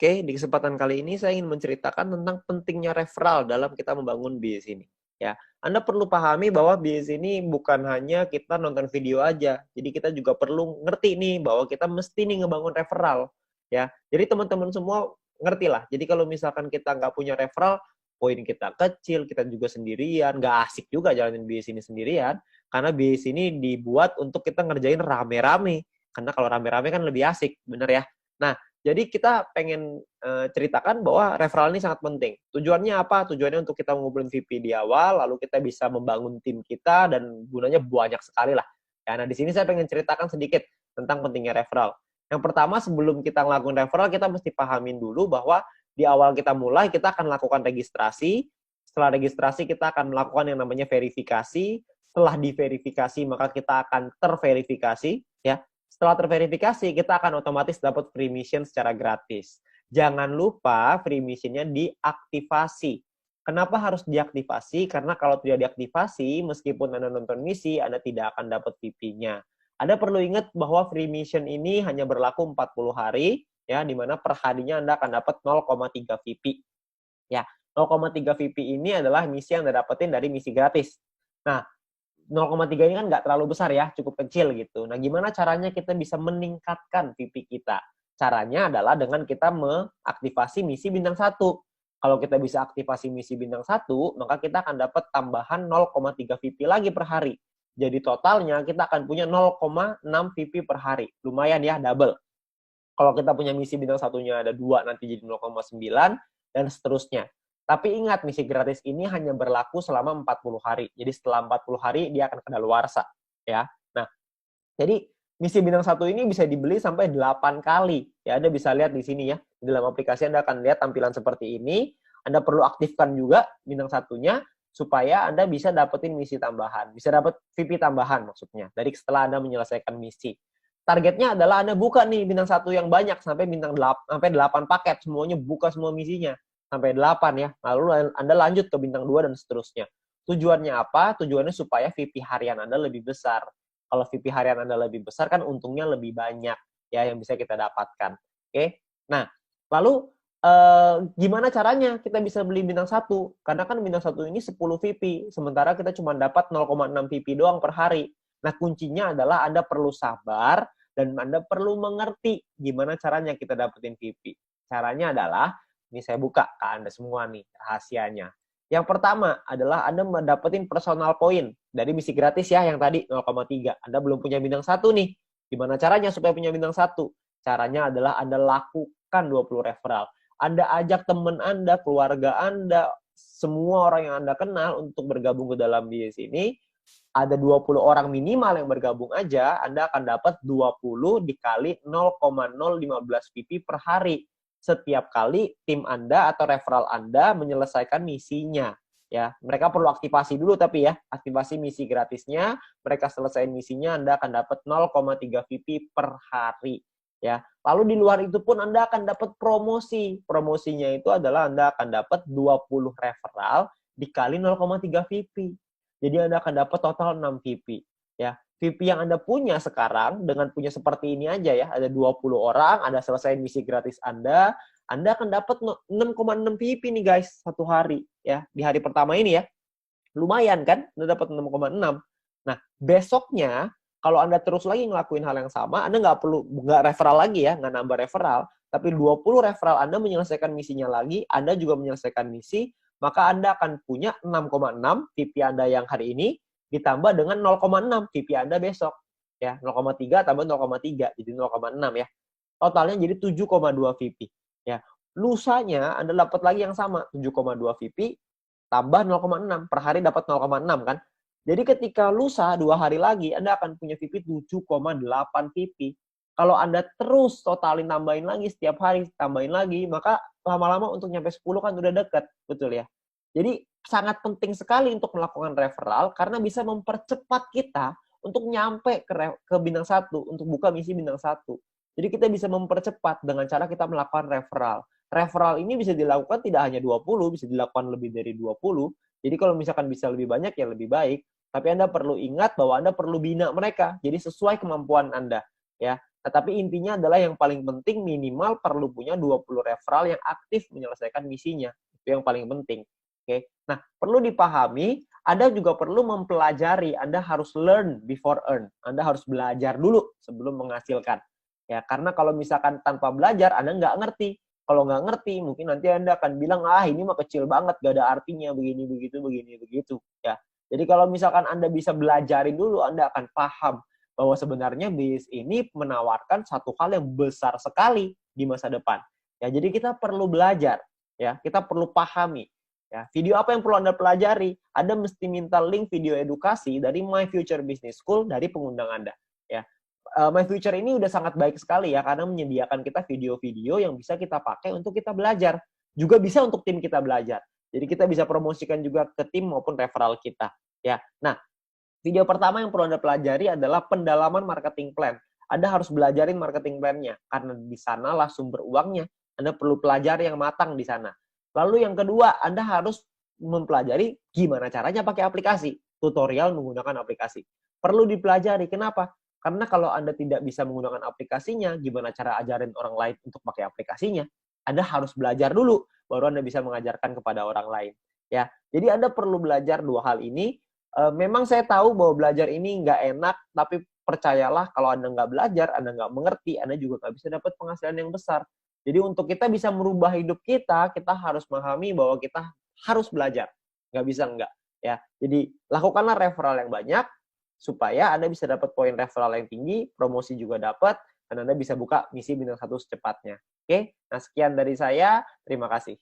Oke, di kesempatan kali ini saya ingin menceritakan tentang pentingnya referral dalam kita membangun bisnis ini. Ya, Anda perlu pahami bahwa bisnis ini bukan hanya kita nonton video aja. Jadi kita juga perlu ngerti nih bahwa kita mesti nih ngebangun referral. Ya, jadi teman-teman semua ngerti lah. Jadi kalau misalkan kita nggak punya referral, poin kita kecil, kita juga sendirian, nggak asik juga jalanin bisnis ini sendirian. Karena bisnis ini dibuat untuk kita ngerjain rame-rame. Karena kalau rame-rame kan lebih asik, bener ya. Nah, jadi kita pengen ceritakan bahwa referral ini sangat penting. Tujuannya apa? Tujuannya untuk kita ngumpulin VP di awal, lalu kita bisa membangun tim kita, dan gunanya banyak sekali lah. Ya, nah, di sini saya pengen ceritakan sedikit tentang pentingnya referral. Yang pertama, sebelum kita ngelakuin referral, kita mesti pahamin dulu bahwa di awal kita mulai, kita akan lakukan registrasi. Setelah registrasi, kita akan melakukan yang namanya verifikasi. Setelah diverifikasi, maka kita akan terverifikasi. Ya, setelah terverifikasi, kita akan otomatis dapat free mission secara gratis. Jangan lupa free mission-nya diaktifasi. Kenapa harus diaktifasi? Karena kalau tidak diaktifasi, meskipun Anda nonton misi, Anda tidak akan dapat VP-nya. Anda perlu ingat bahwa free mission ini hanya berlaku 40 hari, ya, di mana per harinya Anda akan dapat 0,3 VP. Ya, 0,3 VP ini adalah misi yang Anda dapetin dari misi gratis. Nah, 0,3 ini kan nggak terlalu besar ya, cukup kecil gitu. Nah, gimana caranya kita bisa meningkatkan VP kita? Caranya adalah dengan kita mengaktifasi misi bintang 1. Kalau kita bisa aktifasi misi bintang 1, maka kita akan dapat tambahan 0,3 VP lagi per hari. Jadi totalnya kita akan punya 0,6 VP per hari. Lumayan ya, double. Kalau kita punya misi bintang 1-nya ada 2, nanti jadi 0,9, dan seterusnya. Tapi ingat, misi gratis ini hanya berlaku selama 40 hari. Jadi setelah 40 hari, dia akan kadaluarsa. Ya. Nah, jadi misi bintang 1 ini bisa dibeli sampai 8 kali. Ya, Anda bisa lihat di sini ya. Di dalam aplikasi Anda akan lihat tampilan seperti ini. Anda perlu aktifkan juga bintang 1-nya, supaya Anda bisa dapetin misi tambahan. Bisa dapat VP tambahan maksudnya, dari setelah Anda menyelesaikan misi. Targetnya adalah Anda buka nih bintang 1 yang banyak, sampai bintang 8, sampai 8 paket. Semuanya buka semua misinya. Sampai 8 ya. Lalu Anda lanjut ke bintang 2 dan seterusnya. Tujuannya apa? Tujuannya supaya VP harian Anda lebih besar. Kalau VP harian Anda lebih besar, kan untungnya lebih banyak ya yang bisa kita dapatkan. Oke? Nah, lalu gimana caranya kita bisa beli bintang 1? Karena kan bintang 1 ini 10 VP, sementara kita cuma dapat 0,6 VP doang per hari. Nah, kuncinya adalah Anda perlu sabar dan Anda perlu mengerti gimana caranya kita dapetin VP. Caranya adalah, ini saya buka ke Anda semua nih rahasianya. Yang pertama adalah Anda mendapatkan personal point dari misi gratis ya, yang tadi 0,3. Anda belum punya bintang 1 nih. Gimana caranya supaya punya bintang 1? Caranya adalah Anda lakukan 20 referral. Anda ajak teman Anda, keluarga Anda, semua orang yang Anda kenal untuk bergabung ke dalam bisnis ini. Ada 20 orang minimal yang bergabung aja, Anda akan dapat 20 dikali 0,015 PP per hari. Setiap kali tim Anda atau referral Anda menyelesaikan misinya. Ya, mereka perlu aktivasi dulu tapi ya, aktivasi misi gratisnya, mereka selesai misinya, Anda akan dapat 0,3 VP per hari. Ya, lalu di luar itu pun Anda akan dapat promosi. Promosinya itu adalah Anda akan dapat 20 referral dikali 0,3 VP. Jadi Anda akan dapat total 6 VP. Ya, VP yang Anda punya sekarang dengan punya seperti ini aja ya, ada 20 orang, Anda selesai misi gratis Anda akan dapat 6,6 VP nih guys satu hari ya, di hari pertama ini ya. Lumayan kan? Anda dapat 6,6. Nah, besoknya kalau Anda terus lagi ngelakuin hal yang sama, Anda nggak referral lagi ya, nggak nambah referral, tapi 20 referral Anda menyelesaikan misinya lagi, Anda juga menyelesaikan misi, maka Anda akan punya 6,6 VP Anda yang hari ini ditambah dengan 0,6 VP Anda besok. Ya, 0,3 tambah 0,3 jadi 0,6 ya. Totalnya jadi 7,2 VP. Ya. Lusanya Anda dapat lagi yang sama, 7,2 VP tambah 0,6 per hari dapat 0,6 kan. Jadi ketika lusa 2 hari lagi Anda akan punya VP 7,8 VP. Kalau Anda terus totalin tambahin lagi setiap hari, tambahin lagi, maka lama-lama untuk nyampe 10 kan udah dekat, betul ya. Jadi sangat penting sekali untuk melakukan referral karena bisa mempercepat kita untuk nyampe ke bintang 1, untuk buka misi bintang 1. Jadi kita bisa mempercepat dengan cara kita melakukan referral. Referral ini bisa dilakukan tidak hanya 20, bisa dilakukan lebih dari 20. Jadi kalau misalkan bisa lebih banyak ya lebih baik. Tapi Anda perlu ingat bahwa Anda perlu bina mereka. Jadi sesuai kemampuan Anda. Ya, Nah, tapi intinya adalah yang paling penting minimal perlu punya 20 referral yang aktif menyelesaikan misinya. Itu yang paling penting. Oke. Nah, perlu dipahami, Anda juga perlu mempelajari. Anda harus learn before earn. Anda harus belajar dulu sebelum menghasilkan. Ya, karena kalau misalkan tanpa belajar, Anda nggak ngerti. Kalau nggak ngerti, mungkin nanti Anda akan bilang, ini mah kecil banget, gak ada artinya, begini, begitu. Ya. Jadi kalau misalkan Anda bisa belajarin dulu, Anda akan paham bahwa sebenarnya bisnis ini menawarkan satu hal yang besar sekali di masa depan. Ya, jadi kita perlu belajar, ya, kita perlu pahami. Ya, video apa yang perlu Anda pelajari? Anda mesti minta link video edukasi dari My Future Business School dari pengundang Anda. Ya, My Future ini udah sangat baik sekali ya, karena menyediakan kita video-video yang bisa kita pakai untuk kita belajar. Juga bisa untuk tim kita belajar. Jadi kita bisa promosikan juga ke tim maupun referral kita. Ya, nah, video pertama yang perlu Anda pelajari adalah pendalaman marketing plan. Anda harus belajarin marketing plan-nya, karena di sanalah sumber uangnya. Anda perlu pelajari yang matang di sana. Lalu yang kedua, Anda harus mempelajari gimana caranya pakai aplikasi. Tutorial menggunakan aplikasi. Perlu dipelajari. Kenapa? Karena kalau Anda tidak bisa menggunakan aplikasinya, gimana cara ajarin orang lain untuk pakai aplikasinya? Anda harus belajar dulu, baru Anda bisa mengajarkan kepada orang lain. Ya, jadi Anda perlu belajar dua hal ini. Memang saya tahu bahwa belajar ini nggak enak, tapi percayalah kalau Anda nggak belajar, Anda nggak mengerti, Anda juga nggak bisa dapat penghasilan yang besar. Jadi untuk kita bisa merubah hidup kita harus memahami bahwa kita harus belajar. Nggak bisa nggak. Ya. Jadi lakukanlah referral yang banyak, supaya Anda bisa dapat poin referral yang tinggi, promosi juga dapat, dan Anda bisa buka misi bintang 1 secepatnya. Oke, nah sekian dari saya. Terima kasih.